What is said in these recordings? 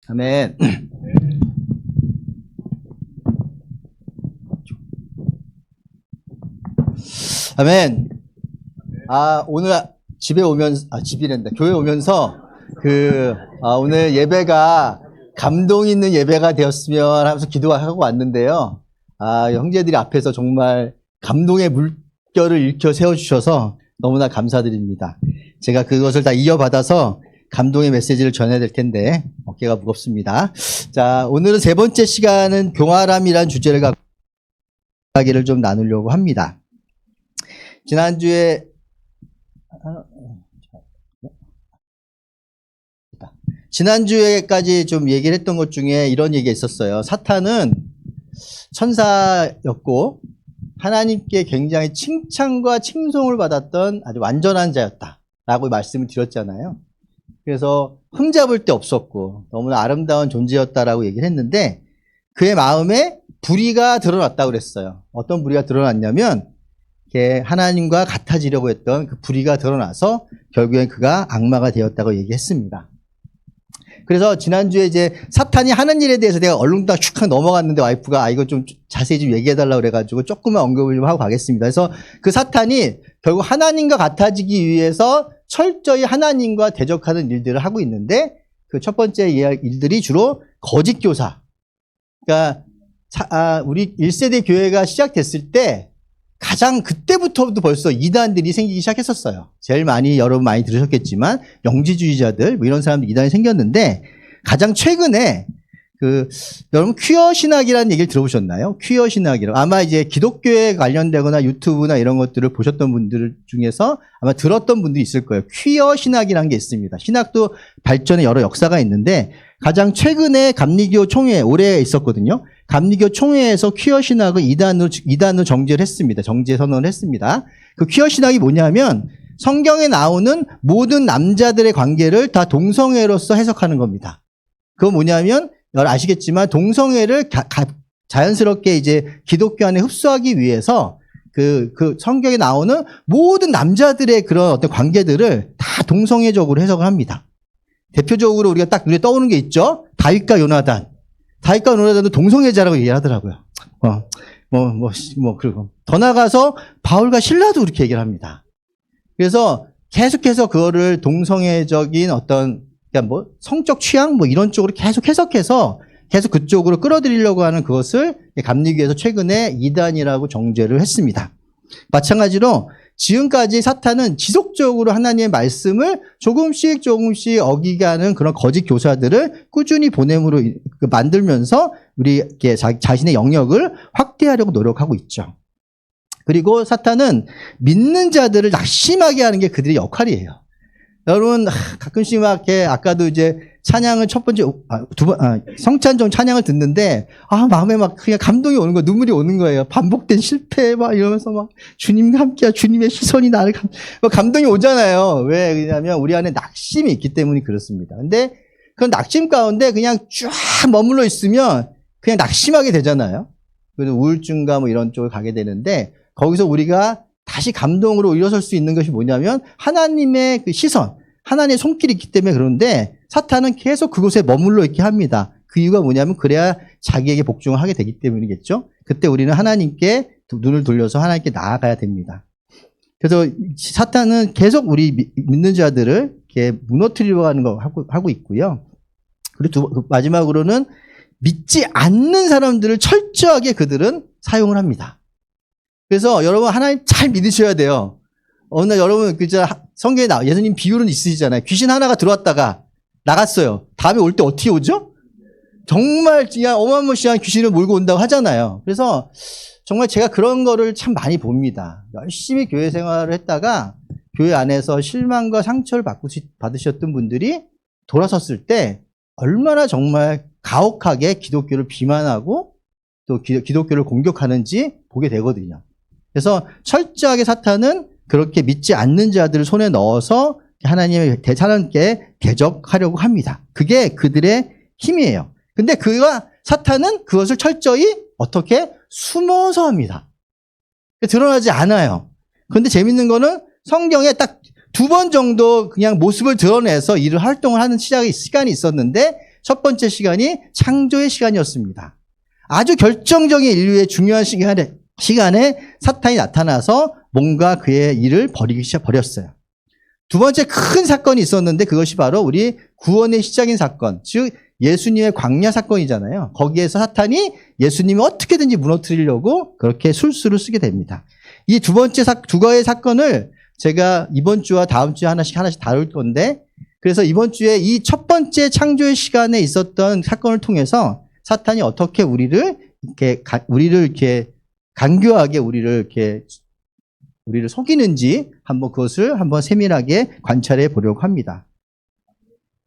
아멘. 아멘. 오늘 집에 오면서, 집이란다. 교회 오면서, 오늘 예배가 감동 있는 예배가 되었으면 하면서 기도하고 왔는데요. 형제들이 앞에서 정말 감동의 물결을 일으켜 세워주셔서 너무나 감사드립니다. 제가 그것을 다 이어받아서 감동의 메시지를 전해야 될 텐데, 어깨가 무겁습니다. 자, 오늘은 세 번째 시간은 교활함이라는 주제를 갖고 이야기를 좀 나누려고 합니다. 지난주에까지 좀 얘기를 했던 것 중에 이런 얘기가 있었어요. 사탄은 천사였고 하나님께 굉장히 칭찬과 칭송을 받았던 아주 완전한 자였다라고 말씀을 드렸잖아요. 그래서 흠잡을 데 없었고 너무나 아름다운 존재였다라고 얘기를 했는데 그의 마음에 불의가 드러났다고 그랬어요. 어떤 불의가 드러났냐면 하나님과 같아지려고 했던 그 불의가 드러나서 결국엔 그가 악마가 되었다고 얘기했습니다. 그래서 지난주에 이제 사탄이 하는 일에 대해서 내가 얼렁뚱땅 슉 넘어갔는데 와이프가 이거 좀 자세히 좀 얘기해달라고 그래가지고 조금만 언급을 좀 하고 가겠습니다. 그래서 그 사탄이 결국 하나님과 같아지기 위해서 철저히 하나님과 대적하는 일들을 하고 있는데 그 첫 번째 일들이 주로 거짓 교사. 그러니까 우리 1세대 교회가 시작됐을 때 가장 그때부터도 벌써 이단들이 생기기 시작했었어요. 제일 여러분 많이 들으셨겠지만 영지주의자들 뭐 이런 사람들 이단이 생겼는데 가장 최근에 여러분 퀴어 신학이라는 얘기를 들어보셨나요? 퀴어 신학이라고 아마 이제 기독교에 관련되거나 유튜브나 이런 것들을 보셨던 분들 중에서 아마 들었던 분들이 있을 거예요. 퀴어 신학이라는 게 있습니다. 신학도 발전의 여러 역사가 있는데 가장 최근에 감리교 총회 올해 있었거든요. 감리교 총회에서 퀴어 신학을 이단으로 정죄를 했습니다. 정죄 선언을 했습니다. 그 퀴어 신학이 뭐냐면 성경에 나오는 모든 남자들의 관계를 다 동성애로서 해석하는 겁니다. 그건 뭐냐면 아시겠지만 동성애를 자연스럽게 이제 기독교 안에 흡수하기 위해서 그 성경에 나오는 모든 남자들의 그런 어떤 관계들을 다 동성애적으로 해석을 합니다. 대표적으로 우리가 딱 눈에 떠오르는 게 있죠. 다윗과 요나단. 다윗과 요나단도 동성애자라고 얘기를 하더라고요. 그리고 더 나가서 바울과 실라도 그렇게 얘기를 합니다. 그래서 계속해서 그거를 동성애적인 어떤 그러니까 성적 취향 이런 쪽으로 계속 해석해서 계속 그쪽으로 끌어들이려고 하는 그것을 감리교에서 최근에 이단이라고 정죄를 했습니다. 마찬가지로 지금까지 사탄은 지속적으로 하나님의 말씀을 조금씩 어기게 하는 그런 거짓 교사들을 꾸준히 보냄으로 만들면서 우리 자신의 영역을 확대하려고 노력하고 있죠. 그리고 사탄은 믿는 자들을 낙심하게 하는 게 그들의 역할이에요. 여러분 가끔씩 막 아까도 이제 찬양을 성찬종 찬양을 듣는데 마음에 막 그냥 감동이 오는 거예요. 눈물이 오는 거예요. 반복된 실패 이러면서 막 주님과 함께 주님의 시선이 나를 감동이 오잖아요. 왜 그러냐면 우리 안에 낙심이 있기 때문에 그렇습니다. 근데 그런 낙심 가운데 그냥 쫙 머물러 있으면 그냥 낙심하게 되잖아요. 그래서 우울증과 이런 쪽을 가게 되는데 거기서 우리가 다시 감동으로 일어설 수 있는 것이 뭐냐면 하나님의 그 시선, 하나님의 손길이 있기 때문에 그런데 사탄은 계속 그곳에 머물러 있게 합니다. 그 이유가 뭐냐면 그래야 자기에게 복종을 하게 되기 때문이겠죠. 그때 우리는 하나님께 눈을 돌려서 하나님께 나아가야 됩니다. 그래서 사탄은 계속 우리 믿는 자들을 이렇게 무너뜨리려고 하는 거 하고 있고요. 그리고 마지막으로는 믿지 않는 사람들을 철저하게 그들은 사용을 합니다. 그래서 여러분 하나님 잘 믿으셔야 돼요. 어느 날 여러분 성경에 예수님 비유는 있으시잖아요. 귀신 하나가 들어왔다가 나갔어요. 다음에 올 때 어떻게 오죠? 정말 그냥 어마무시한 귀신을 몰고 온다고 하잖아요. 그래서 정말 제가 그런 거를 참 많이 봅니다. 열심히 교회 생활을 했다가 교회 안에서 실망과 상처를 받으셨던 분들이 돌아섰을 때 얼마나 정말 가혹하게 기독교를 비난하고 또 기독교를 공격하는지 보게 되거든요. 그래서 철저하게 사탄은 그렇게 믿지 않는 자들을 손에 넣어서 하나님께 대적하려고 합니다. 그게 그들의 힘이에요. 근데 사탄은 그것을 철저히 어떻게 숨어서 합니다. 드러나지 않아요. 그런데 재밌는 거는 성경에 딱 두 번 정도 그냥 모습을 드러내서 일을 활동을 하는 시간이 있었는데 첫 번째 시간이 창조의 시간이었습니다. 아주 결정적인 인류의 중요한 시간에 사탄이 나타나서 뭔가 그의 일을 벌였어요. 두 번째 큰 사건이 있었는데 그것이 바로 우리 구원의 시작인 사건, 즉 예수님의 광야 사건이잖아요. 거기에서 사탄이 예수님이 어떻게든지 무너뜨리려고 그렇게 술수를 쓰게 됩니다. 이 두 번째 두 가지의 사건을 제가 이번 주와 다음 주에 하나씩 다룰 건데, 그래서 이번 주에 이 첫 번째 창조의 시간에 있었던 사건을 통해서 사탄이 어떻게 우리를 간교하게 우리를 속이는지 그것을 한번 세밀하게 관찰해 보려고 합니다.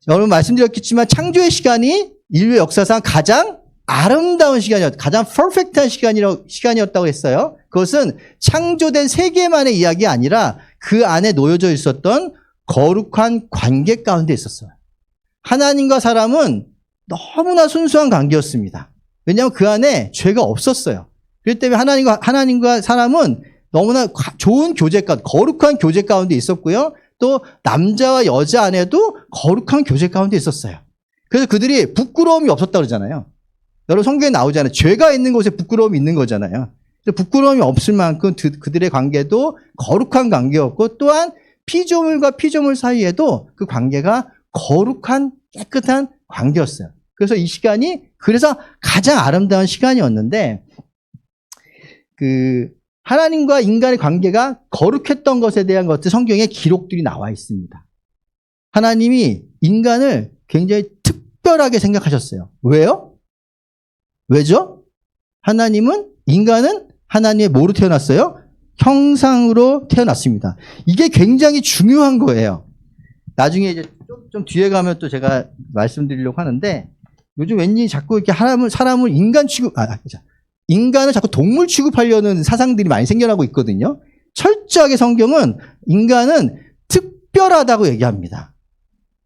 여러분 말씀드렸겠지만 창조의 시간이 인류 역사상 가장 아름다운 시간이었다. 가장 퍼펙트한 시간이었다고 했어요. 그것은 창조된 세계만의 이야기가 아니라 그 안에 놓여져 있었던 거룩한 관계 가운데 있었어요. 하나님과 사람은 너무나 순수한 관계였습니다. 왜냐하면 그 안에 죄가 없었어요. 그렇기 때문에 하나님과 사람은 너무나 좋은 교제 가운데, 거룩한 교제 가운데 있었고요. 또 남자와 여자 안에도 거룩한 교제 가운데 있었어요. 그래서 그들이 부끄러움이 없었다고 그러잖아요. 여러분 성경에 나오잖아요. 죄가 있는 곳에 부끄러움이 있는 거잖아요. 부끄러움이 없을 만큼 그들의 관계도 거룩한 관계였고, 또한 피조물과 피조물 사이에도 그 관계가 거룩한 깨끗한 관계였어요. 그래서 이 시간이 그래서 가장 아름다운 시간이었는데, 하나님과 인간의 관계가 거룩했던 것에 대한 것들 성경에 기록들이 나와 있습니다. 하나님이 인간을 굉장히 특별하게 생각하셨어요. 왜요? 왜죠? 인간은 하나님의 뭐로 태어났어요? 형상으로 태어났습니다. 이게 굉장히 중요한 거예요. 나중에 이제 좀 뒤에 가면 또 제가 말씀드리려고 하는데, 요즘 왠지 자꾸 이렇게 사람을 인간을 자꾸 동물 취급하려는 사상들이 많이 생겨나고 있거든요. 철저하게 성경은 인간은 특별하다고 얘기합니다.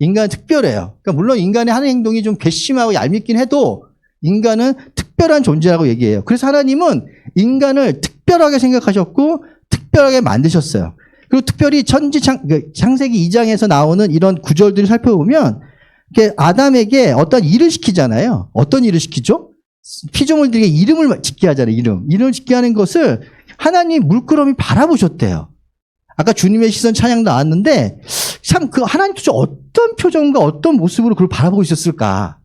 인간은 특별해요. 그러니까 물론 인간의 하는 행동이 좀 괘씸하고 얄밉긴 해도 인간은 특별한 존재라고 얘기해요. 그래서 하나님은 인간을 특별하게 생각하셨고 특별하게 만드셨어요. 그리고 특별히 창세기 2장에서 나오는 이런 구절들을 살펴보면 아담에게 어떤 일을 시키잖아요. 어떤 일을 시키죠? 피조물들에게 이름을 짓게 하잖아요. 이름을 짓게 하는 것을 하나님 물끄러미 바라보셨대요. 아까 주님의 시선 찬양 나왔는데 참 하나님 도대체 어떤 표정과 어떤 모습으로 그걸 바라보고 있었을까?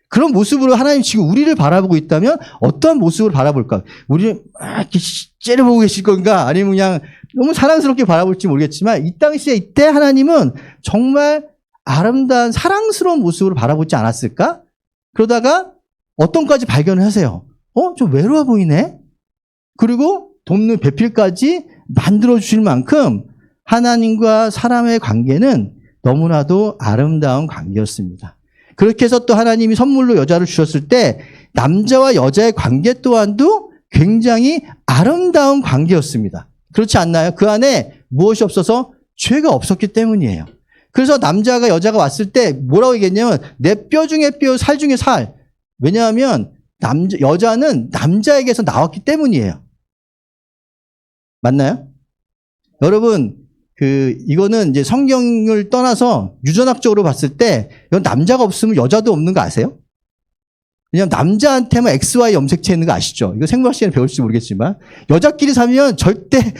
그런 모습으로 하나님 지금 우리를 바라보고 있다면 어떠한 모습으로 바라볼까? 우리를 이렇게 째려보고 계실 건가? 아니면 그냥 너무 사랑스럽게 바라볼지 모르겠지만 이때 하나님은 정말 아름다운 사랑스러운 모습으로 바라보지 않았을까? 그러다가 어떤 까지 발견을 하세요. 좀 외로워 보이네? 그리고 돕는 배필까지 만들어주실 만큼 하나님과 사람의 관계는 너무나도 아름다운 관계였습니다. 그렇게 해서 또 하나님이 선물로 여자를 주셨을 때 남자와 여자의 관계 또한도 굉장히 아름다운 관계였습니다. 그렇지 않나요? 그 안에 무엇이 없어서 죄가 없었기 때문이에요. 그래서 남자가 여자가 왔을 때 뭐라고 얘기했냐면 내 뼈 중에 뼈, 살 중에 살. 왜냐하면 여자는 남자에게서 나왔기 때문이에요. 맞나요? 여러분, 이거는 이제 성경을 떠나서 유전학적으로 봤을 때 이건 남자가 없으면 여자도 없는 거 아세요? 왜냐하면 남자한테만 XY 염색체 있는 거 아시죠? 이거 생물학 시간에 배울지 모르겠지만 여자끼리 살면 절대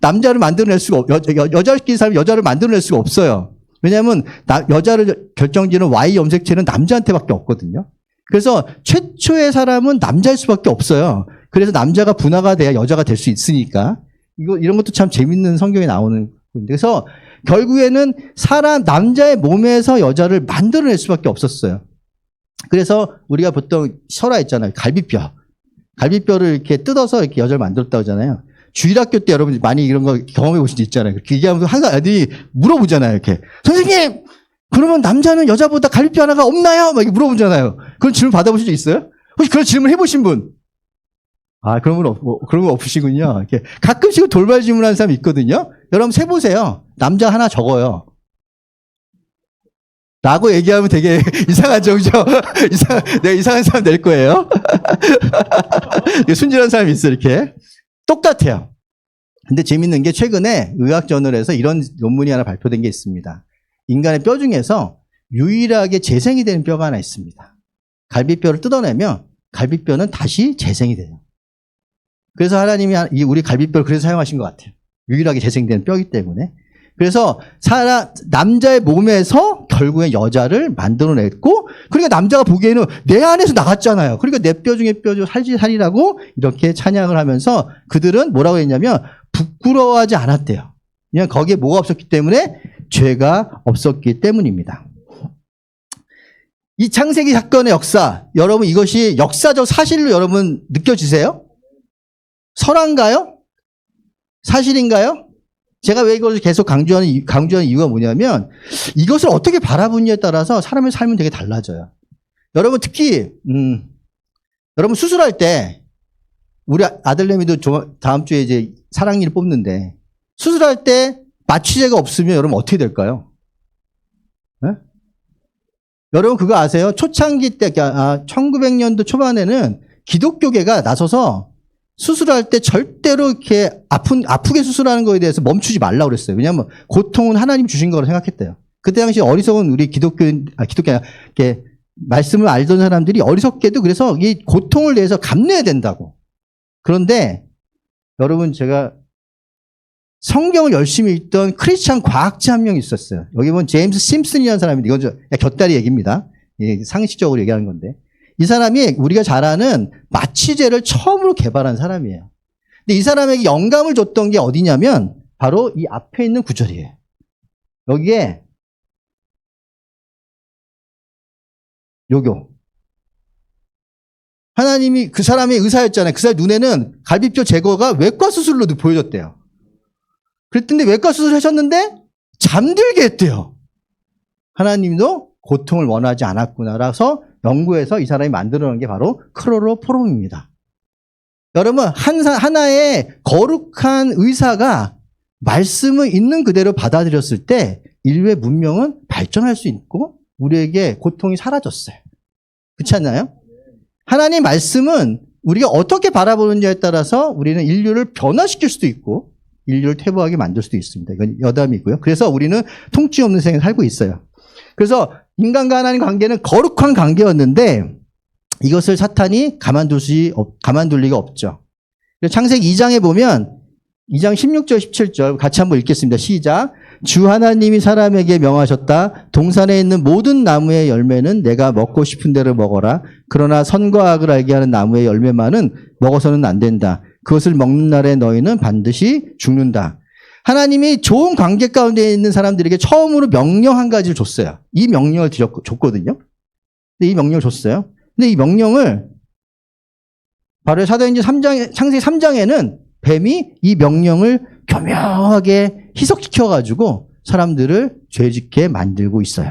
남자를 만들어낼 수가 여자끼리 살면 여자를 만들어낼 수가 없어요. 왜냐하면 여자를 결정지는 Y 염색체는 남자한테밖에 없거든요. 그래서 최초의 사람은 남자일 수밖에 없어요. 그래서 남자가 분화가 돼야 여자가 될 수 있으니까. 이런 것도 참 재밌는 성경에 나오는 건데. 그래서 결국에는 남자의 몸에서 여자를 만들어낼 수밖에 없었어요. 그래서 우리가 보통 설화 있잖아요. 갈비뼈를 이렇게 뜯어서 이렇게 여자를 만들었다고 하잖아요. 주일학교 때 여러분 많이 이런 거 경험해 보신 적 있잖아요. 그렇게 얘기하면서 항상 애들이 물어보잖아요. 이렇게. 선생님! 그러면 남자는 여자보다 갈비뼈 하나가 없나요? 막 이렇게 물어보잖아요. 그런 질문 받아보신 적 있어요? 혹시 그런 질문 해보신 분? 그런 건 없으시군요. 이렇게 가끔씩은 돌발 질문하는 사람이 있거든요. 여러분 세보세요. 남자 하나 적어요. 라고 얘기하면 되게 이상하죠, 그죠? 내가 이상한 사람 낼 거예요. 순진한 사람이 있어, 이렇게. 똑같아요. 근데 재밌는 게 최근에 의학저널에서 이런 논문이 하나 발표된 게 있습니다. 인간의 뼈 중에서 유일하게 재생이 되는 뼈가 하나 있습니다. 갈비뼈를 뜯어내면 갈비뼈는 다시 재생이 돼요. 그래서 하나님이 우리 갈비뼈를 그래서 사용하신 것 같아요. 유일하게 재생되는 뼈이기 때문에. 그래서 남자의 몸에서 결국에 여자를 만들어냈고, 그러니까 남자가 보기에는 내 안에서 나갔잖아요. 그러니까 내 뼈 중에 뼈 중 살리라고 이렇게 찬양을 하면서 그들은 뭐라고 했냐면 부끄러워하지 않았대요. 그냥 거기에 뭐가 없었기 때문에 죄가 없었기 때문입니다. 이 창세기 사건의 역사, 여러분 이것이 역사적 사실로 여러분 느껴지세요? 설화인가요? 사실인가요? 제가 왜 이걸 계속 강조하는 이유가 뭐냐면 이것을 어떻게 바라보느냐에 따라서 사람의 삶은 되게 달라져요. 여러분 특히 여러분 수술할 때 우리 아들내미도 다음 주에 이제 사랑니를 뽑는데 수술할 때 마취제가 없으면 여러분 어떻게 될까요? 네? 여러분 그거 아세요? 초창기 때 1900년도 초반에는 기독교계가 나서서 수술할 때 절대로 이렇게 아프게 수술하는 거에 대해서 멈추지 말라고 그랬어요. 왜냐하면 고통은 하나님 주신 거라고 생각했대요. 그때 당시 어리석은 우리 기독교인, 이렇게 말씀을 알던 사람들이 어리석게도 그래서 이 고통을 내서 감내해야 된다고. 그런데 여러분 제가 성경을 열심히 읽던 크리스찬 과학자 한 명 있었어요. 여기 보면 제임스 심슨이라는 사람인데 이건 곁다리 얘기입니다. 상식적으로 얘기하는 건데. 이 사람이 우리가 잘 아는 마취제를 처음으로 개발한 사람이에요. 근데 이 사람에게 영감을 줬던 게 어디냐면 바로 이 앞에 있는 구절이에요. 여기에 요거. 하나님이 그 사람이 의사였잖아요. 그 사람 눈에는 갈비뼈 제거가 외과 수술로 보여졌대요. 그랬더니 외과 수술을 하셨는데 잠들게 했대요. 하나님도 고통을 원하지 않았구나라서 연구해서 이 사람이 만들어낸 게 바로 클로로포름입니다. 여러분 하나의 거룩한 의사가 말씀을 있는 그대로 받아들였을 때 인류의 문명은 발전할 수 있고 우리에게 고통이 사라졌어요. 그렇지 않나요? 하나님의 말씀은 우리가 어떻게 바라보느냐에 따라서 우리는 인류를 변화시킬 수도 있고 인류를 퇴보하게 만들 수도 있습니다. 이건 여담이고요. 그래서 우리는 통증 없는 생을 살고 있어요. 그래서 인간과 하나님 관계는 거룩한 관계였는데 이것을 사탄이 가만둘 리가 없죠. 창세기 2장에 보면 2장 16절 17절 같이 한번 읽겠습니다. 시작. 주 하나님이 사람에게 명하셨다. 동산에 있는 모든 나무의 열매는 내가 먹고 싶은 대로 먹어라. 그러나 선과 악을 알게 하는 나무의 열매만은 먹어서는 안 된다. 그것을 먹는 날에 너희는 반드시 죽는다. 하나님이 좋은 관계 가운데 있는 사람들에게 처음으로 명령 한 가지를 줬어요. 이 명령을 줬거든요. 근데 이 명령을 줬어요. 근데 이 명령을 바로 사도행전 3장, 창세기 3장에는 뱀이 이 명령을 교묘하게 희석시켜가지고 사람들을 죄짓게 만들고 있어요.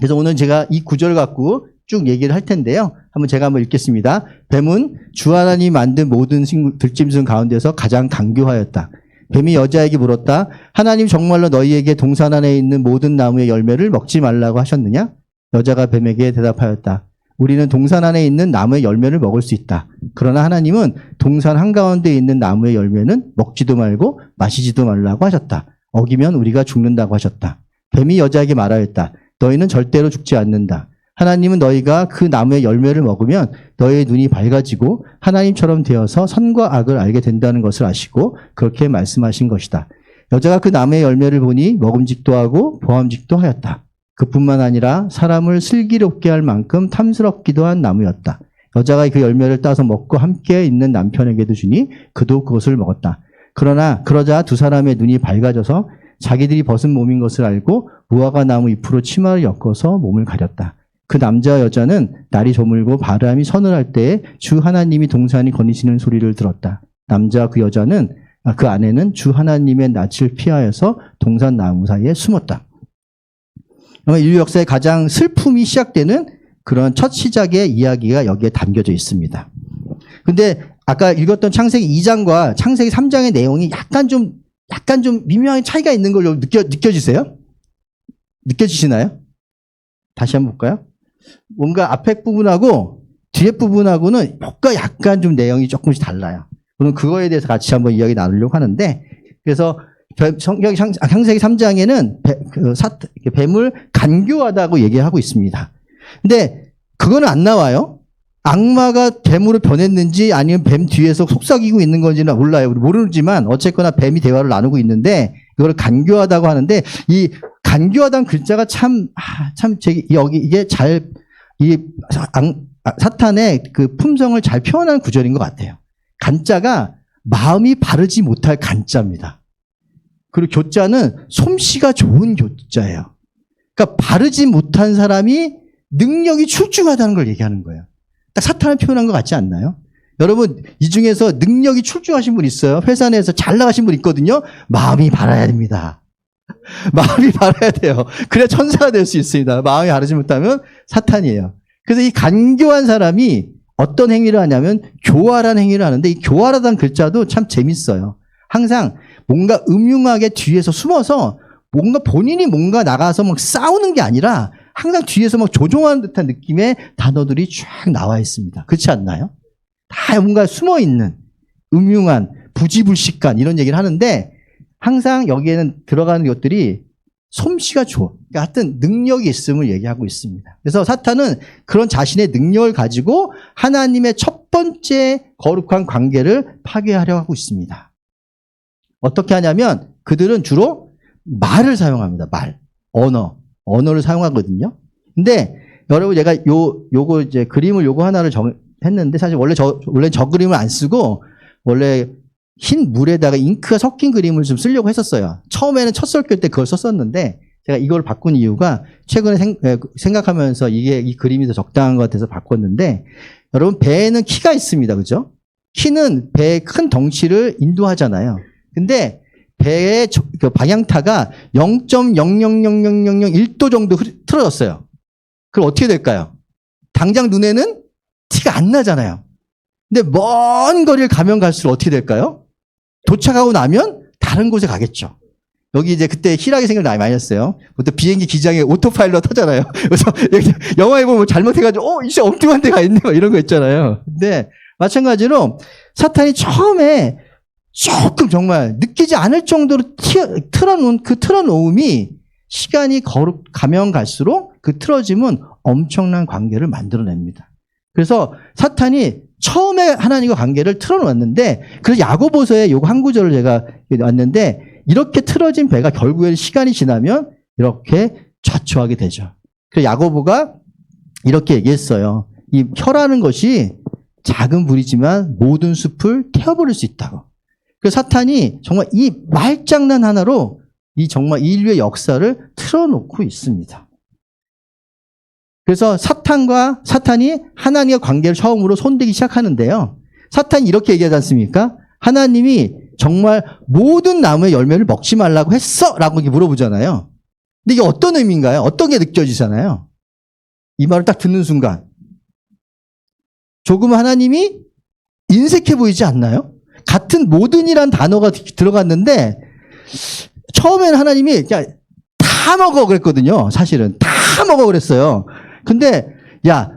그래서 오늘 제가 이 구절을 갖고 쭉 얘기를 할 텐데요. 제가 한번 읽겠습니다. 뱀은 주 하나님이 만든 모든 들짐승 가운데서 가장 강교하였다. 뱀이 여자에게 물었다. 하나님 정말로 너희에게 동산 안에 있는 모든 나무의 열매를 먹지 말라고 하셨느냐? 여자가 뱀에게 대답하였다. 우리는 동산 안에 있는 나무의 열매를 먹을 수 있다. 그러나 하나님은 동산 한가운데 있는 나무의 열매는 먹지도 말고 마시지도 말라고 하셨다. 어기면 우리가 죽는다고 하셨다. 뱀이 여자에게 말하였다. 너희는 절대로 죽지 않는다. 하나님은 너희가 그 나무의 열매를 먹으면 너희의 눈이 밝아지고 하나님처럼 되어서 선과 악을 알게 된다는 것을 아시고 그렇게 말씀하신 것이다. 여자가 그 나무의 열매를 보니 먹음직도 하고 보암직도 하였다. 그뿐만 아니라 사람을 슬기롭게 할 만큼 탐스럽기도 한 나무였다. 여자가 그 열매를 따서 먹고 함께 있는 남편에게도 주니 그도 그것을 먹었다. 그러자 두 사람의 눈이 밝아져서 자기들이 벗은 몸인 것을 알고 무화과 나무 잎으로 치마를 엮어서 몸을 가렸다. 그 남자와 여자는 날이 저물고 바람이 서늘할 때에 주 하나님이 동산이 거니시는 소리를 들었다. 남자와 그 아내는 주 하나님의 낯을 피하여서 동산 나무 사이에 숨었다. 인류 역사의 가장 슬픔이 시작되는 그런 첫 시작의 이야기가 여기에 담겨져 있습니다. 근데 아까 읽었던 창세기 2장과 창세기 3장의 내용이 약간 좀 미묘한 차이가 있는 걸로 느껴지세요? 느껴지시나요? 다시 한번 볼까요? 뭔가 앞에 부분하고 뒤에 부분하고는 뭔가 약간 좀 내용이 조금씩 달라요. 오늘 그거에 대해서 같이 한번 이야기 나누려고 하는데, 그래서 창세기 3장에는 뱀을 간교하다고 얘기하고 있습니다. 근데 그거는 안 나와요. 악마가 뱀으로 변했는지 아니면 뱀 뒤에서 속삭이고 있는 건지는 몰라요. 모르지만 어쨌거나 뱀이 대화를 나누고 있는데 이걸 간교하다고 하는데, 이 간교하다는 글자가 참 여기 이게 사탄의 그 품성을 잘 표현한 구절인 것 같아요. 간자가 마음이 바르지 못할 간자입니다. 그리고 교자는 솜씨가 좋은 교자예요. 그러니까 바르지 못한 사람이 능력이 출중하다는 걸 얘기하는 거예요. 딱 사탄을 표현한 것 같지 않나요? 여러분, 이 중에서 능력이 출중하신 분 있어요. 회사 내에서 잘 나가신 분 있거든요. 마음이 바라야 됩니다. 마음이 바라야 돼요. 그래야 천사가 될 수 있습니다. 마음이 바르지 못하면 사탄이에요. 그래서 이 간교한 사람이 어떤 행위를 하냐면 교활한 행위를 하는데, 이 교활하다는 글자도 참 재밌어요. 항상 뭔가 음흉하게 뒤에서 숨어서 본인이 뭔가 나가서 막 싸우는 게 아니라 항상 뒤에서 막 조종하는 듯한 느낌의 단어들이 쫙 나와 있습니다. 그렇지 않나요? 다 뭔가 숨어있는 음흉한 부지불식간 이런 얘기를 하는데, 항상 여기에는 들어가는 것들이 솜씨가 좋아. 그러니까 하여튼 능력이 있음을 얘기하고 있습니다. 그래서 사탄은 그런 자신의 능력을 가지고 하나님의 첫 번째 거룩한 관계를 파괴하려고 하고 있습니다. 어떻게 하냐면 그들은 주로 말을 사용합니다. 언어를 사용하거든요. 근데 여러분, 제가 요거 이제 그림을 요거 하나를 했는데, 사실 원래 저 그림을 안 쓰고 원래 흰 물에다가 잉크가 섞인 그림을 좀 쓰려고 했었어요. 처음에는 첫 설교 때 그걸 썼었는데, 제가 이걸 바꾼 이유가 최근에 생각하면서 이 그림이 더 적당한 것 같아서 바꿨는데, 여러분, 배에는 키가 있습니다. 그죠? 키는 배의 큰 덩치를 인도하잖아요. 근데 배의 방향타가 0.0000001도 정도 틀어졌어요. 그럼 어떻게 될까요? 당장 눈에는 티가 안 나잖아요. 근데 먼 거리를 가면 갈수록 어떻게 될까요? 도착하고 나면 다른 곳에 가겠죠. 여기 이제 그때 희락의 생각을 많이 했어요. 보통 비행기 기장에 오토파일럿 하잖아요. 그래서 영화에 보면 잘못해가지고, 이제 엉뚱한 데 가 있네, 이런 거 있잖아요. 근데 마찬가지로 사탄이 처음에 조금 정말 느끼지 않을 정도로 틀어놓은 그 틀어놓음이 시간이 가면 갈수록 그 틀어짐은 엄청난 관계를 만들어냅니다. 그래서 사탄이 처음에 하나님과 관계를 틀어놓았는데, 그래서 야고보서에 요거 한 구절을 제가 왔는데, 이렇게 틀어진 배가 결국에는 시간이 지나면 이렇게 좌초하게 되죠. 그래서 야고보가 이렇게 얘기했어요. 이 혀라는 것이 작은 불이지만 모든 숲을 태워버릴 수 있다고. 그래서 사탄이 정말 이 말장난 하나로 정말 인류의 역사를 틀어놓고 있습니다. 그래서 사탄이 하나님과 관계를 처음으로 손대기 시작하는데요. 사탄이 이렇게 얘기하지 않습니까? 하나님이 정말 모든 나무의 열매를 먹지 말라고 했어? 라고 물어보잖아요. 근데 이게 어떤 의미인가요? 어떤 게 느껴지잖아요. 이 말을 딱 듣는 순간 조금 하나님이 인색해 보이지 않나요? 같은 모든이란 단어가 들어갔는데, 처음에는 하나님이 그냥 다 먹어 그랬거든요. 사실은 다 먹어 그랬어요. 근데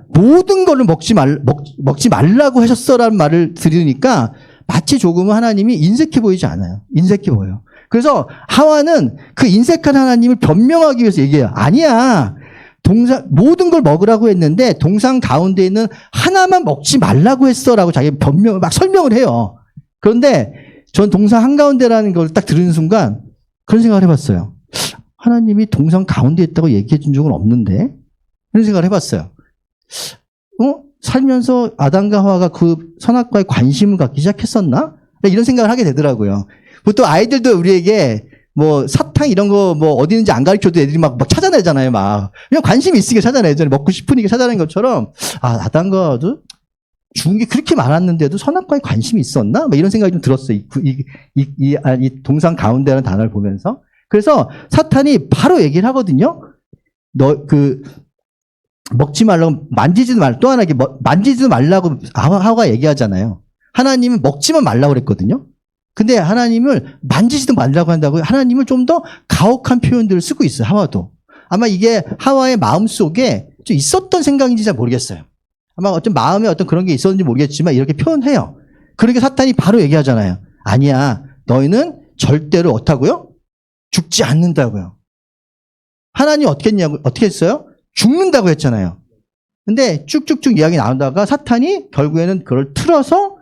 모든 거를 먹지 말라고 하셨어라는 말을 들으니까 마치 조금은 하나님이 인색해 보이지 않아요. 인색해 보여요. 그래서 하와는 그 인색한 하나님을 변명하기 위해서 얘기해요. 아니야. 모든 걸 먹으라고 했는데 동상 가운데 있는 하나만 먹지 말라고 했어라고 자기 막 설명을 해요. 그런데 전 동상 한가운데라는 걸 딱 들은 순간 그런 생각을 해봤어요. 하나님이 동상 가운데 있다고 얘기해 준 적은 없는데? 그런 생각을 해봤어요. 살면서 아담과 하와가 그 선악과에 관심을 갖기 시작했었나? 이런 생각을 하게 되더라고요. 보통 아이들도 우리에게 사탕 이런 거 어디 있는지 안 가르쳐도 애들이 막 찾아내잖아요. 그냥 관심이 있으니까 찾아내잖아요. 먹고 싶으니까 찾아낸 것처럼, 아담과도 죽은 게 그렇게 많았는데도 선악과에 관심이 있었나? 이런 생각이 좀 들었어요. 이 동상 가운데라는 단어를 보면서. 그래서 사탄이 바로 얘기를 하거든요. 먹지 말라고, 만지지도 말라고, 또 하나, 만지지도 말라고 하와가 얘기하잖아요. 하나님은 먹지만 말라고 그랬거든요. 근데 하나님을 만지지도 말라고 한다고 하나님을 좀 더 가혹한 표현들을 쓰고 있어요. 하와도. 아마 이게 하와의 마음 속에 좀 있었던 생각인지 잘 모르겠어요. 아마 어떤 마음에 어떤 그런 게 있었는지 모르겠지만 이렇게 표현해요. 그러니까 사탄이 바로 얘기하잖아요. 아니야, 너희는 절대로 어떻다고요? 죽지 않는다고요. 하나님 어떻게 했어요? 죽는다고 했잖아요. 근데 쭉쭉쭉 이야기 나오다가 사탄이 결국에는 그걸 틀어서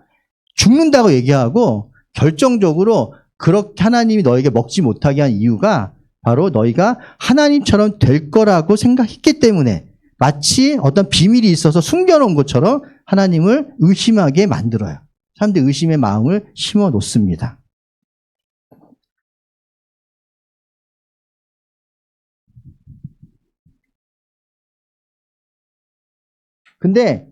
죽는다고 얘기하고 결정적으로 그렇게 하나님이 너에게 먹지 못하게 한 이유가 바로 너희가 하나님처럼 될 거라고 생각했기 때문에 마치 어떤 비밀이 있어서 숨겨놓은 것처럼 하나님을 의심하게 만들어요. 사람들이 의심의 마음을 심어 놓습니다. 근데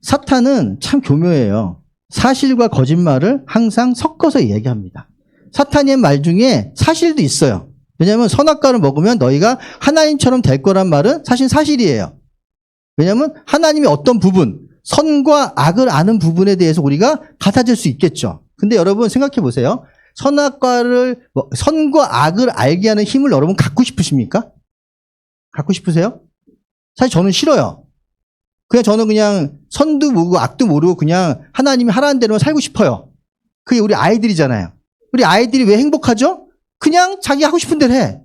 사탄은 참 교묘해요. 사실과 거짓말을 항상 섞어서 얘기합니다. 사탄의 말 중에 사실도 있어요. 왜냐하면 선악과를 먹으면 너희가 하나님처럼 될 거란 말은 사실 사실이에요. 왜냐하면 하나님의 어떤 부분, 선과 악을 아는 부분에 대해서 우리가 같아질 수 있겠죠. 근데 여러분 생각해 보세요. 선과 악을 알게 하는 힘을 여러분 갖고 싶으십니까? 갖고 싶으세요? 사실 저는 싫어요. 저는 그냥 선도 모르고 악도 모르고 그냥 하나님이 하라는 대로만 살고 싶어요. 그게 우리 아이들이잖아요. 우리 아이들이 왜 행복하죠? 그냥 자기 하고 싶은 대로 해.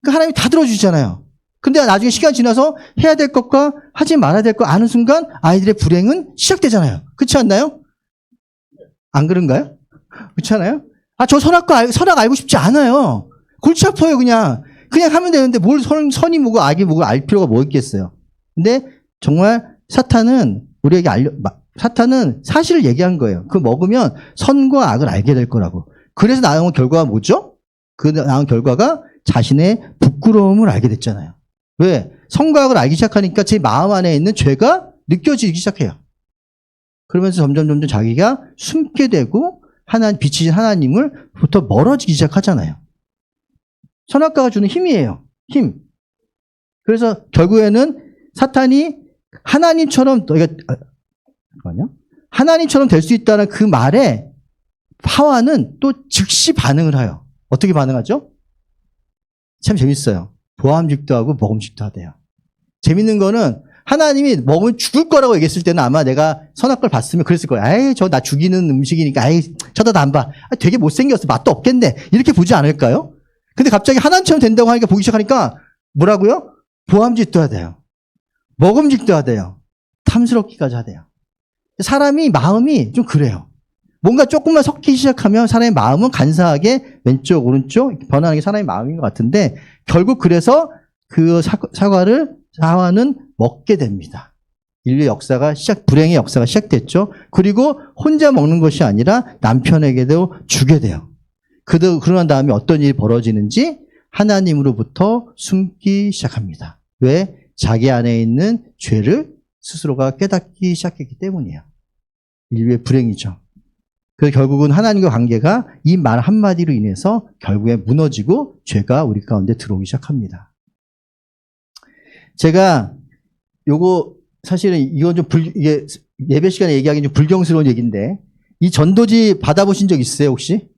그 하나님이 다 들어주잖아요. 근데 나중에 시간 지나서 해야 될 것과 하지 말아야 될 것 아는 순간 아이들의 불행은 시작되잖아요. 그렇지 않나요? 안 그런가요? 그렇지 않아요? 저 선악 알고 싶지 않아요. 골치 아파요, 그냥 하면 되는데 뭘 선이 뭐고 악이 뭐고 알 필요가 뭐 있겠어요. 근데 정말 사탄은 사탄은 사실을 얘기한 거예요. 그거 먹으면 선과 악을 알게 될 거라고. 그래서 나온 결과가 뭐죠? 그 나온 결과가 자신의 부끄러움을 알게 됐잖아요. 왜? 선과 악을 알기 시작하니까 제 마음 안에 있는 죄가 느껴지기 시작해요. 그러면서 점점 자기가 숨게 되고 빛이신 하나님을부터 멀어지기 시작하잖아요. 선악과가 주는 힘이에요. 힘. 그래서 결국에는 사탄이 하나님처럼 될 수 있다는 그 말에 하와는 또 즉시 반응을 해요. 어떻게 반응하죠? 참 재밌어요. 보암직도 하고 먹음직도 하대요. 재밌는 거는 하나님이 먹으면 죽을 거라고 얘기했을 때는 아마 내가 선악과를 봤으면 그랬을 거예요. 에이, 나 죽이는 음식이니까, 에이, 쳐다도 안 봐. 되게 못생겼어. 맛도 없겠네. 이렇게 보지 않을까요? 근데 갑자기 하나님처럼 된다고 하니까 보기 시작하니까 뭐라고요? 보암직도 하대요. 먹음직도 하대요. 탐스럽기까지 하대요. 사람이 마음이 좀 그래요. 뭔가 조금만 섞이기 시작하면 사람의 마음은 간사하게 왼쪽 오른쪽 변하는 게 사람의 마음인 것 같은데 결국 그래서 그 사과는 먹게 됩니다. 인류 역사가 불행의 역사가 시작됐죠. 그리고 혼자 먹는 것이 아니라 남편에게도 주게 돼요. 그러난 다음에 어떤 일이 벌어지는지 하나님으로부터 숨기 시작합니다. 왜? 자기 안에 있는 죄를 스스로가 깨닫기 시작했기 때문이에요. 인류의 불행이죠. 그래서 결국은 하나님과 관계가 이 말 한마디로 인해서 결국에 무너지고 죄가 우리 가운데 들어오기 시작합니다. 제가 사실은 이건 이게 예배 시간에 얘기하기는 좀 불경스러운 얘기인데 이 전도지 받아보신 적 있어요, 혹시?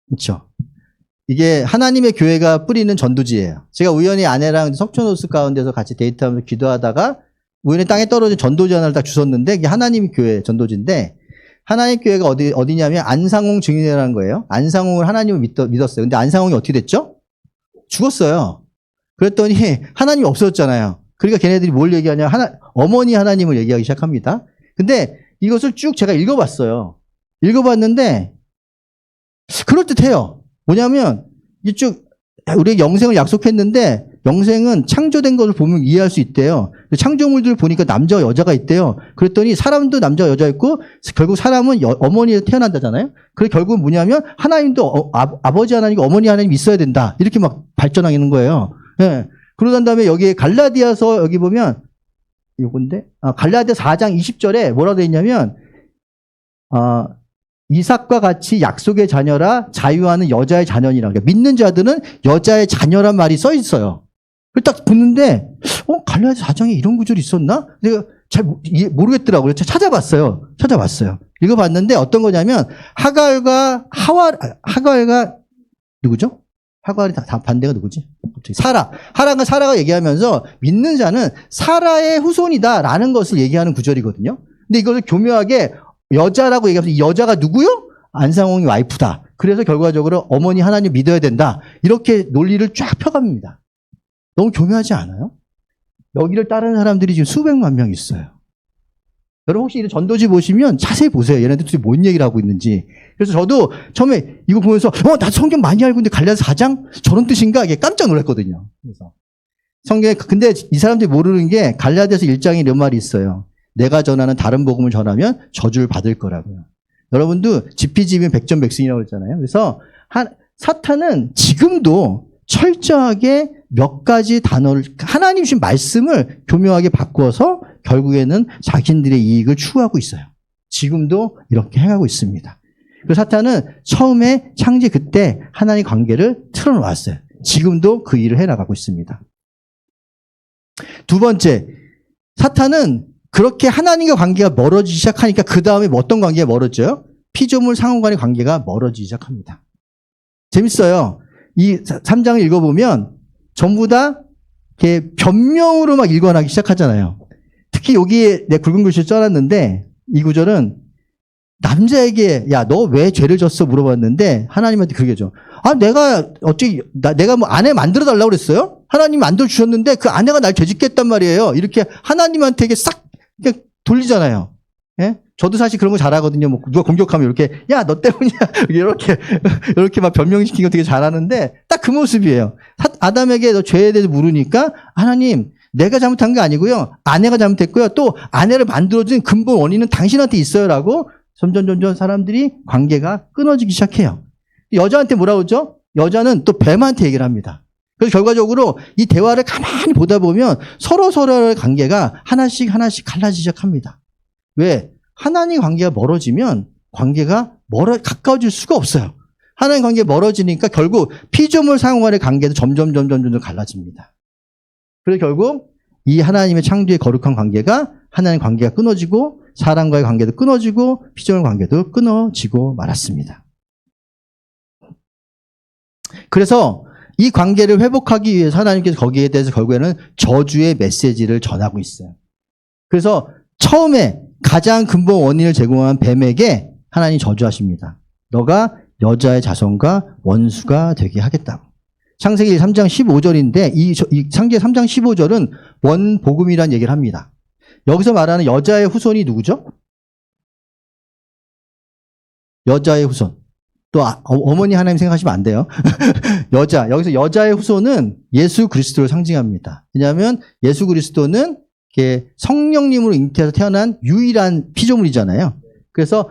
그렇죠. 이게 하나님의 교회가 뿌리는 전도지예요. 제가 우연히 아내랑 석촌호수 가운데서 같이 데이트하면서 기도하다가 우연히 땅에 떨어진 전도지 하나를 딱 주웠는데 이게 하나님의 교회 전도지인데 하나님 교회가 어디냐면 안상홍 증인회라는 거예요. 안상홍을 하나님을 믿었어요. 근데 안상홍이 어떻게 됐죠? 죽었어요. 그랬더니 하나님이 없어졌잖아요. 그러니까 걔네들이 뭘 얘기하냐? 어머니 하나님을 얘기하기 시작합니다. 근데 이것을 쭉 제가 읽어봤어요. 읽어봤는데 그럴듯해요. 뭐냐면 이쪽 우리에게 영생을 약속했는데 영생은 창조된 것을 보면 이해할 수 있대요. 창조물들 보니까 남자와 여자가 있대요. 그랬더니 사람도 남자와 여자 있고 결국 사람은 어머니에서 태어난다잖아요. 그래 결국은 뭐냐면 하나님도 아버지 하나님과 어머니 하나님이 있어야 된다. 이렇게 막 발전하는 거예요. 네. 그러던 다음에 여기에 갈라디아서 여기 보면 요건데 갈라디아 4장 20절에 뭐라고 되어 있냐면 이삭과 같이 약속의 자녀라 자유하는 여자의 자녀니라. 그러니까 믿는 자들은 여자의 자녀란 말이 써 있어요. 딱 보는데 갈라디아 4장에 이런 구절이 있었나? 내가 잘 모르겠더라고요. 찾아봤어요. 읽어봤는데 어떤 거냐면 하갈과 누구죠? 하갈이 다 반대가 누구지? 하란과 사라가 얘기하면서 믿는 자는 사라의 후손이다라는 것을 얘기하는 구절이거든요. 근데 이것을 교묘하게 여자라고 얘기하면서 이 여자가 누구요? 안상홍이 와이프다. 그래서 결과적으로 어머니 하나님 믿어야 된다. 이렇게 논리를 쫙 펴갑니다. 너무 교묘하지 않아요? 여기를 따르는 사람들이 지금 수백만 명 있어요. 여러분 혹시 이런 전도지 보시면 자세히 보세요. 얘네들 도대체 뭔 얘기를 하고 있는지. 그래서 저도 처음에 이거 보면서 나 성경 많이 알고 있는데 갈라디아서 4장 저런 뜻인가? 이게 깜짝 놀랐거든요. 그래서 성경에 근데 이 사람들이 모르는 게 갈라디아서 1장에 이런 말이 있어요. 내가 전하는 다른 복음을 전하면 저주를 받을 거라고요. 여러분도 지피지면 백전백승이라고 그랬잖아요. 그래서 사탄은 지금도 철저하게 몇 가지 단어를 하나님 주신 말씀을 교묘하게 바꿔서 결국에는 자신들의 이익을 추구하고 있어요. 지금도 이렇게 행하고 있습니다. 그래서 사탄은 처음에 창제 그때 하나님 관계를 틀어놓았어요. 지금도 그 일을 해나가고 있습니다. 두 번째, 사탄은 그렇게 하나님과 관계가 멀어지기 시작하니까 그 다음에 어떤 관계가 멀어져요? 피조물 상호 간의 관계가 멀어지기 시작합니다. 재밌어요. 이 3장을 읽어보면 전부 다 이렇게 변명으로 막 일관하기 시작하잖아요. 특히 여기에 내 굵은 글씨를 써놨는데 이 구절은 남자에게 야, 너 왜 죄를 졌어? 물어봤는데 하나님한테 그게 죠. 내가 뭐 아내 만들어 달라고 그랬어요? 하나님 만들어 주셨는데 그 아내가 날 죄짓겠단 말이에요. 이렇게 하나님한테 이게 싹 이렇게 돌리잖아요. 예? 저도 사실 그런 거 잘하거든요. 뭐 누가 공격하면 이렇게 야, 너 때문이야. 이렇게 막 변명시키는 거 되게 잘하는데 딱 그 모습이에요. 아담에게 너 죄에 대해서 물으니까 하나님 내가 잘못한 게 아니고요. 아내가 잘못했고요. 또 아내를 만들어준 근본 원인은 당신한테 있어요라고 점점 사람들이 관계가 끊어지기 시작해요. 여자한테 뭐라고 그러죠? 여자는 또 뱀한테 얘기를 합니다. 그래서 결과적으로 이 대화를 가만히 보다 보면 서로의 관계가 하나씩 갈라지기 시작합니다. 왜? 하나님 관계가 멀어지면 관계가 가까워질 수가 없어요. 하나님 관계가 멀어지니까 결국 피조물 상호 간의 관계도 점점 갈라집니다. 그래서 결국 이 하나님의 창조의 거룩한 관계가 하나님 관계가 끊어지고 사람과의 관계도 끊어지고 피조물 관계도 끊어지고 말았습니다. 그래서 이 관계를 회복하기 위해서 하나님께서 거기에 대해서 결국에는 저주의 메시지를 전하고 있어요. 그래서 처음에 가장 근본 원인을 제공한 뱀에게 하나님이 저주하십니다. 너가 여자의 자손과 원수가 되게 하겠다고. 창세기 3장 15절인데 이 창세기 3장 15절은 원복음이라는 얘기를 합니다. 여기서 말하는 여자의 후손이 누구죠? 여자의 후손. 또 어머니 하나님 생각하시면 안 돼요. 여기서 여자의 후손은 예수 그리스도를 상징합니다. 왜냐하면 예수 그리스도는 성령님으로 잉태해서 태어난 유일한 피조물이잖아요. 그래서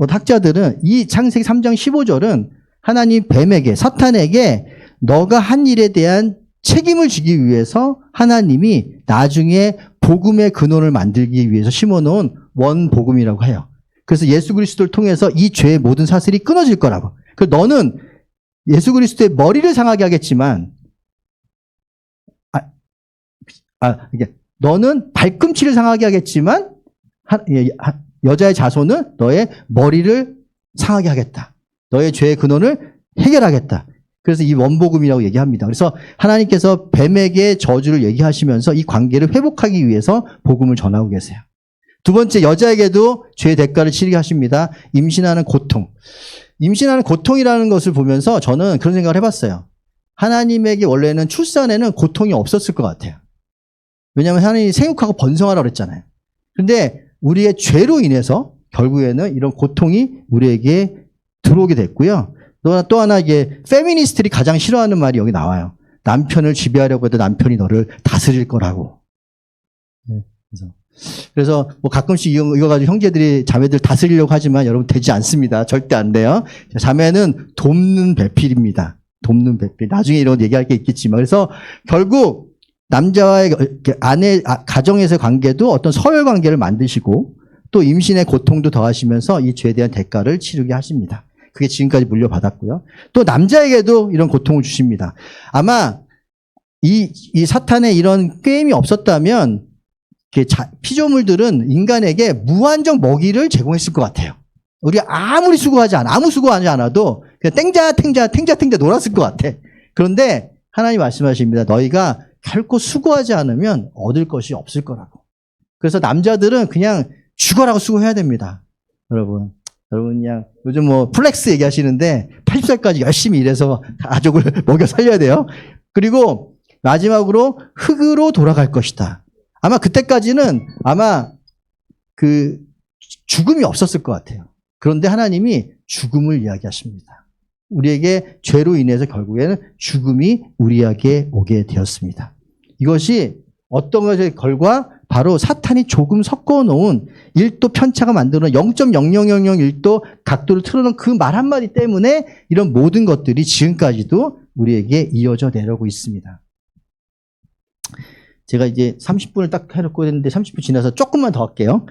학자들은 이 창세기 3장 15절은 하나님 뱀에게 사탄에게 너가 한 일에 대한 책임을 지기 위해서 하나님이 나중에 복음의 근원을 만들기 위해서 심어놓은 원복음이라고 해요. 그래서 예수 그리스도를 통해서 이 죄의 모든 사슬이 끊어질 거라고. 그래서 너는 예수 그리스도의 머리를 상하게 하겠지만 너는 발꿈치를 상하게 하겠지만 여자의 자손은 너의 머리를 상하게 하겠다. 너의 죄의 근원을 해결하겠다. 그래서 이 원복음이라고 얘기합니다. 그래서 하나님께서 뱀에게 저주를 얘기하시면서 이 관계를 회복하기 위해서 복음을 전하고 계세요. 두 번째, 여자에게도 죄의 대가를 치르게 하십니다. 임신하는 고통. 임신하는 고통이라는 것을 보면서 저는 그런 생각을 해봤어요. 하나님에게 원래는 출산에는 고통이 없었을 것 같아요. 왜냐하면 하나님이 생육하고 번성하라고 그랬잖아요. 그런데 우리의 죄로 인해서 결국에는 이런 고통이 우리에게 들어오게 됐고요. 또 하나 이게 페미니스트들이 가장 싫어하는 말이 여기 나와요. 남편을 지배하려고 해도 남편이 너를 다스릴 거라고. 그래서 뭐 가끔씩 이거 가지고 형제들이 자매들 다스리려고 하지만 여러분 되지 않습니다. 절대 안 돼요. 자매는 돕는 배필입니다. 돕는 배필. 나중에 이런 얘기할 게 있겠지만. 그래서 결국 남자와의 가정에서의 관계도 어떤 서열 관계를 만드시고 또 임신의 고통도 더하시면서 이 죄에 대한 대가를 치르게 하십니다. 그게 지금까지 물려받았고요. 또 남자에게도 이런 고통을 주십니다. 아마 이 사탄의 이런 게임이 없었다면 피조물들은 인간에게 무한정 먹이를 제공했을 것 같아요. 우리가 아무 수고하지 않아도 그냥 탱자 놀았을 것 같아. 그런데 하나님 말씀하십니다. 너희가 결코 수고하지 않으면 얻을 것이 없을 거라고. 그래서 남자들은 그냥 죽어라고 수고해야 됩니다. 여러분 그냥 요즘 뭐 플렉스 얘기하시는데 80살까지 열심히 일해서 가족을 먹여 살려야 돼요. 그리고 마지막으로 흙으로 돌아갈 것이다. 아마 그때까지는 아마 그 죽음이 없었을 것 같아요. 그런데 하나님이 죽음을 이야기하십니다. 우리에게 죄로 인해서 결국에는 죽음이 우리에게 오게 되었습니다. 이것이 어떤 것의 결과? 바로 사탄이 조금 섞어놓은 1도 편차가 만드는 0.00001도 각도를 틀어놓은 그 말 한마디 때문에 이런 모든 것들이 지금까지도 우리에게 이어져 내려오고 있습니다. 제가 이제 30분을 딱 해놓고 했는데 30분 지나서 조금만 더 할게요.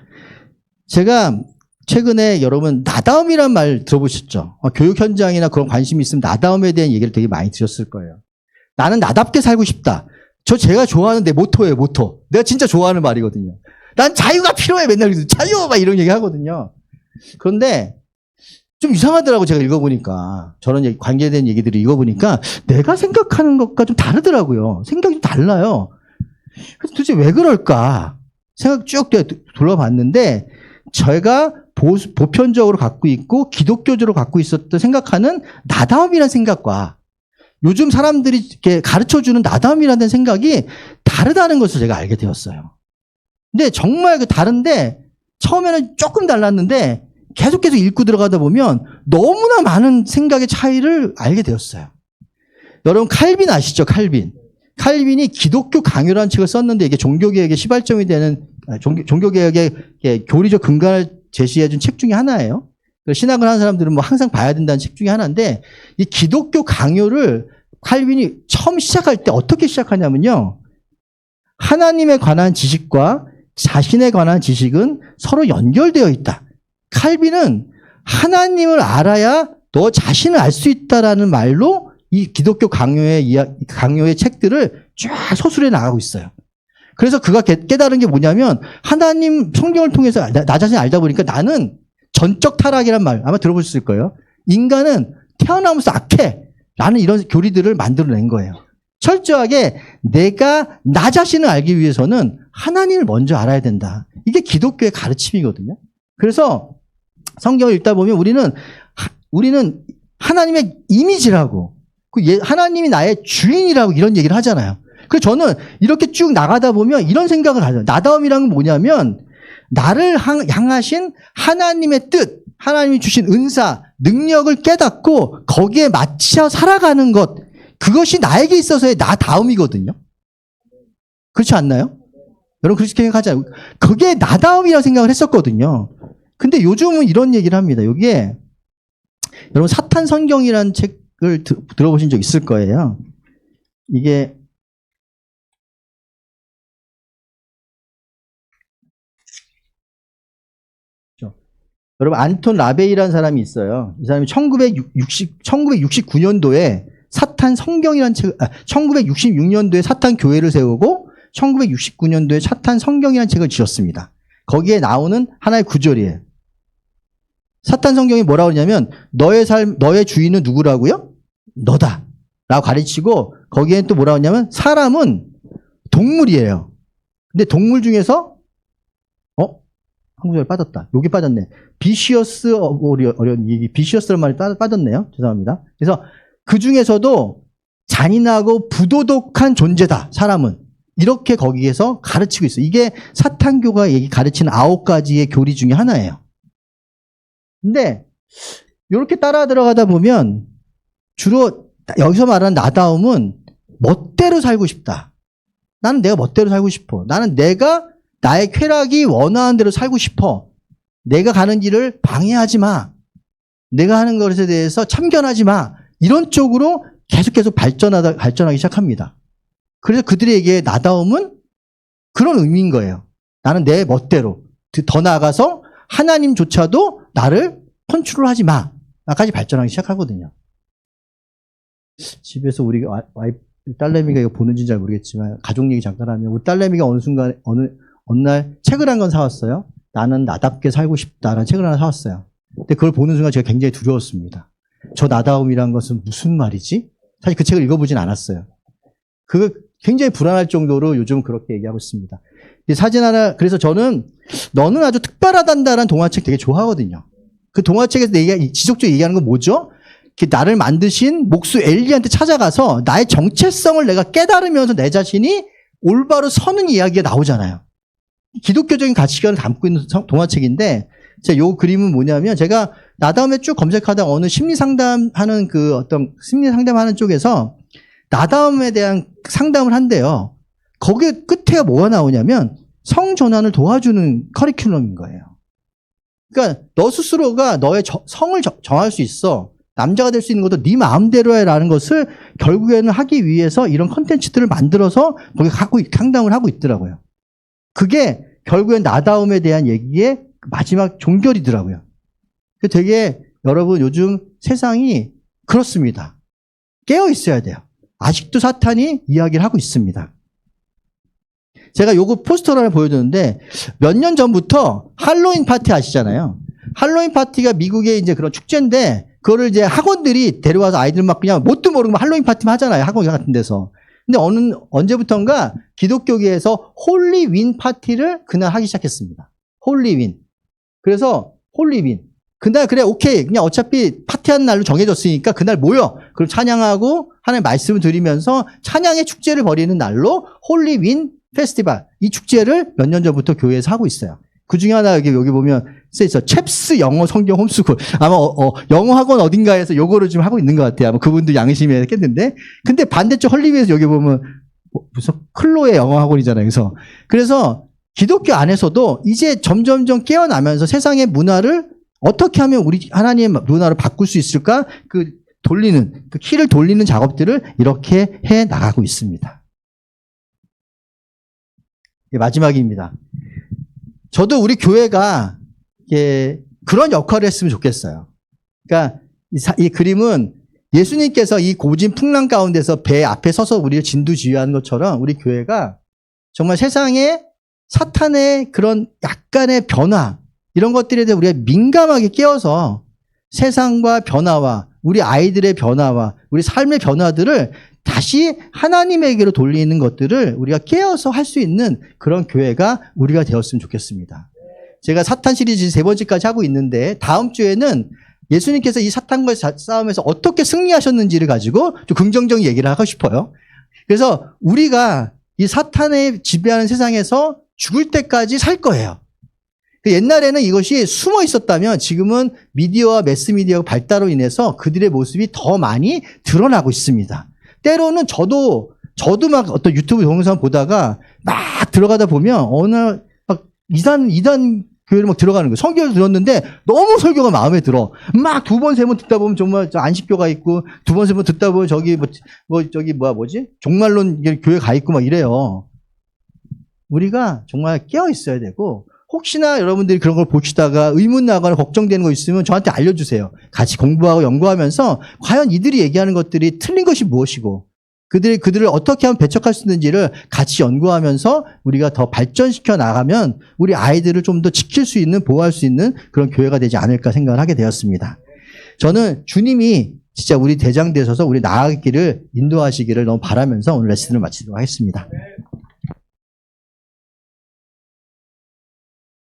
제가 최근에 여러분 나다움이란 말 들어보셨죠? 교육 현장이나 그런 관심이 있으면 나다움에 대한 얘기를 되게 많이 들었을 거예요. 나는 나답게 살고 싶다. 제가 좋아하는 내 모토예요, 모토. 내가 진짜 좋아하는 말이거든요. 난 자유가 필요해, 맨날. 자유! 막 이런 얘기 하거든요. 그런데 좀 이상하더라고, 제가 읽어보니까. 저런 관계된 얘기들을 읽어보니까 내가 생각하는 것과 좀 다르더라고요. 생각이 좀 달라요. 그래서 도대체 왜 그럴까? 생각 쭉 돌아봤는데, 제가 보편적으로 갖고 있고, 기독교적으로 갖고 있었던 생각하는 나다움이라는 생각과 요즘 사람들이 이렇게 가르쳐주는 나다움이라는 생각이 다르다는 것을 제가 알게 되었어요. 근데 정말 다른데, 처음에는 조금 달랐는데, 계속 읽고 들어가다 보면 너무나 많은 생각의 차이를 알게 되었어요. 여러분, 칼빈 아시죠? 칼빈이 기독교 강요라는 책을 썼는데, 이게 종교개혁의 시발점이 되는, 종교개혁의 교리적 근간을 제시해준 책 중에 하나예요. 신학을 하는 사람들은 뭐 항상 봐야 된다는 책 중에 하나인데, 이 기독교 강요를 칼빈이 처음 시작할 때 어떻게 시작하냐면요. 하나님에 관한 지식과 자신에 관한 지식은 서로 연결되어 있다. 칼빈은 하나님을 알아야 너 자신을 알 수 있다라는 말로 이 기독교 강요의 책들을 쫙 서술해 나가고 있어요. 그래서 그가 깨달은 게 뭐냐면, 하나님 성경을 통해서 나 자신을 알다 보니까 나는 전적 타락이란 말 아마 들어보셨을 거예요. 인간은 태어나면서 악해 라는 이런 교리들을 만들어낸 거예요. 철저하게 내가 나 자신을 알기 위해서는 하나님을 먼저 알아야 된다. 이게 기독교의 가르침이거든요. 그래서 성경을 읽다 보면 우리는 하나님의 이미지라고, 하나님이 나의 주인이라고 이런 얘기를 하잖아요. 그래서 저는 이렇게 쭉 나가다 보면 이런 생각을 하죠. 나다움이란 건 뭐냐면, 나를 향하신 하나님의 뜻, 하나님이 주신 은사, 능력을 깨닫고 거기에 맞춰 살아가는 것, 그것이 나에게 있어서의 나다움이거든요. 그렇지 않나요? 여러분 그렇게 생각하잖아요. 그게 나다움이라고 생각을 했었거든요. 근데 요즘은 이런 얘기를 합니다. 여기에 여러분 사탄 성경이라는 책을 들어보신 적 있을 거예요. 이게 여러분 안톤 라베이라는 사람이 있어요. 이 사람이 1969년도에 사탄 성경이라는 책, 1966년도에 사탄 교회를 세우고 1969년도에 사탄 성경이라는 책을 지었습니다. 거기에 나오는 하나의 구절이에요. 사탄 성경이 뭐라고 하냐면, 너의 주인은 누구라고요? 너다 라고 가르치고, 거기에 또 뭐라고 하냐면, 사람은 동물이에요. 근데 동물 중에서 한국말 빠졌다. 여기 빠졌네. 비시어스 비시어스란 말이 빠졌네요. 죄송합니다. 그래서 그 중에서도 잔인하고 부도덕한 존재다. 사람은. 이렇게 거기에서 가르치고 있어요. 이게 사탄교가 가르치는 9가지의 교리 중에 하나예요. 근데 이렇게 따라 들어가다 보면 주로 여기서 말하는 나다움은 멋대로 살고 싶다. 나는 내가 멋대로 살고 싶어. 나는 나의 쾌락이 원하는 대로 살고 싶어. 내가 가는 길을 방해하지 마. 내가 하는 것에 대해서 참견하지 마. 이런 쪽으로 계속 발전하기 시작합니다. 그래서 그들에게 나다움은 그런 의미인 거예요. 나는 내 멋대로. 더 나아가서 하나님조차도 나를 컨트롤하지 마. 까지 발전하기 시작하거든요. 집에서 우리 딸내미가 이거 보는지 잘 모르겠지만 가족 얘기 잠깐 하면, 우리 딸내미가 어느 날 책을 한 권 사왔어요. 나는 나답게 살고 싶다라는 책을 하나 사왔어요. 근데 그걸 보는 순간 제가 굉장히 두려웠습니다. 저 나다움이란 것은 무슨 말이지? 사실 그 책을 읽어보진 않았어요. 그거 굉장히 불안할 정도로 요즘 그렇게 얘기하고 있습니다. 이 사진 하나, 그래서 저는 너는 아주 특별하단다라는 동화책 되게 좋아하거든요. 그 동화책에서 지속적으로 얘기하는 건 뭐죠? 나를 만드신 목수 엘리한테 찾아가서 나의 정체성을 내가 깨달으면서 내 자신이 올바로 서는 이야기가 나오잖아요. 기독교적인 가치관을 담고 있는 동화책인데, 제가 요 그림은 뭐냐면, 제가 나다움에 쭉 검색하다 어느 심리 상담하는 어떤 심리 상담하는 쪽에서 나다움에 대한 상담을 한대요. 거기에 끝에 뭐가 나오냐면 성전환을 도와주는 커리큘럼인 거예요. 그러니까 너 스스로가 너의 성을 정할 수 있어. 남자가 될 수 있는 것도 네 마음대로 해라는 것을 결국에는 하기 위해서 이런 컨텐츠들을 만들어서 거기 상담을 하고 있더라고요. 그게 결국엔 나다움에 대한 얘기의 마지막 종결이더라고요. 되게 여러분 요즘 세상이 그렇습니다. 깨어 있어야 돼요. 아직도 사탄이 이야기를 하고 있습니다. 제가 요거 포스터를 하나 보여줬는데 몇 년 전부터 할로윈 파티 아시잖아요. 할로윈 파티가 미국의 이제 그런 축제인데 그거를 이제 학원들이 데려와서 아이들 막 그냥 뭣도 모르고 할로윈 파티만 하잖아요. 학원 같은 데서. 근데 언제부턴가 기독교계에서 홀리윈 파티를 그날 하기 시작했습니다. 홀리윈. 그래서 홀리윈. 그날 그래 오케이 그냥 어차피 파티하는 날로 정해졌으니까 그날 모여. 그럼 찬양하고 하나님의 말씀을 드리면서 찬양의 축제를 벌이는 날로 홀리윈 페스티벌. 이 축제를 몇 년 전부터 교회에서 하고 있어요. 그 중에 하나 여기 보면 써있어. 챕스 영어 성경 홈스쿨. 아마 영어 학원 어딘가에서 요거를 좀 하고 있는 것 같아요. 아마 그분도 양심이 했겠는데. 근데 반대쪽 헐리우드에서 여기 보면 무슨 클로의 영어 학원이잖아요. 그래서 기독교 안에서도 이제 점점점 깨어나면서 세상의 문화를 어떻게 하면 우리 하나님의 문화를 바꿀 수 있을까? 그 키를 돌리는 작업들을 이렇게 해 나가고 있습니다. 마지막입니다. 저도 우리 교회가 그런 역할을 했으면 좋겠어요. 그러니까 이 그림은 예수님께서 이 고진 풍랑 가운데서 배 앞에 서서 우리를 진두지휘하는 것처럼 우리 교회가 정말 세상에 사탄의 그런 약간의 변화 이런 것들에 대해 우리가 민감하게 깨어서 세상과 변화와 우리 아이들의 변화와 우리 삶의 변화들을 다시 하나님에게로 돌리는 것들을 우리가 깨어서 할 수 있는 그런 교회가 우리가 되었으면 좋겠습니다. 제가 사탄 시리즈 3번째까지 하고 있는데 다음 주에는 예수님께서 이 사탄과의 싸움에서 어떻게 승리하셨는지를 가지고 좀 긍정적인 얘기를 하고 싶어요. 그래서 우리가 이 사탄의 지배하는 세상에서 죽을 때까지 살 거예요. 옛날에는 이것이 숨어 있었다면 지금은 미디어와 매스미디어 발달로 인해서 그들의 모습이 더 많이 드러나고 있습니다. 때로는 저도 막 어떤 유튜브 동영상 보다가 막 들어가다 보면 어느 막 이단 교회를 막 들어가는 거예요. 설교를 들었는데 너무 설교가 마음에 들어. 막 2번, 3번 듣다 보면 정말 안식교가 있고 2번, 3번 듣다 보면 종말론 교회 가 있고 막 이래요. 우리가 정말 깨어 있어야 되고 혹시나 여러분들이 그런 걸 보시다가 의문 나거나 걱정되는 거 있으면 저한테 알려주세요. 같이 공부하고 연구하면서 과연 이들이 얘기하는 것들이 틀린 것이 무엇이고 그들을 어떻게 하면 배척할 수 있는지를 같이 연구하면서 우리가 더 발전시켜 나가면 우리 아이들을 좀 더 지킬 수 있는 보호할 수 있는 그런 교회가 되지 않을까 생각을 하게 되었습니다. 저는 주님이 진짜 우리 대장 되셔서 우리 나아가기를 인도하시기를 너무 바라면서 오늘 레슨을 마치도록 하겠습니다.